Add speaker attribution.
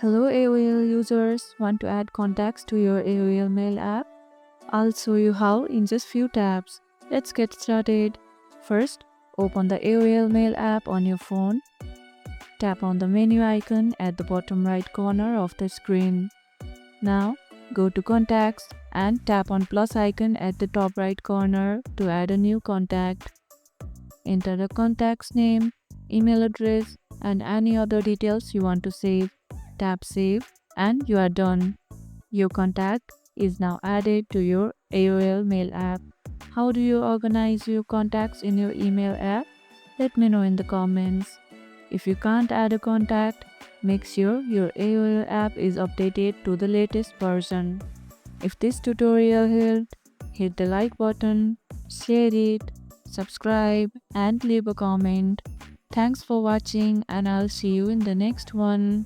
Speaker 1: Hello AOL users, want to add contacts to your AOL Mail app? I'll show you how in just few taps. Let's get started. First, open the AOL Mail app on your phone. Tap on the menu icon at the bottom right corner of the screen. Now, go to Contacts and tap on plus icon at the top right corner to add a new contact. Enter the contact's name, email address, and any other details you want to save. Tap Save and you are done. Your contact is now added to your AOL Mail app. How do you organize your contacts in your email app? Let me know in the comments. If you can't add a contact, make sure your AOL app is updated to the latest version. If this tutorial helped, hit the like button, share it, subscribe, and leave a comment. Thanks for watching, and I'll see you in the next one.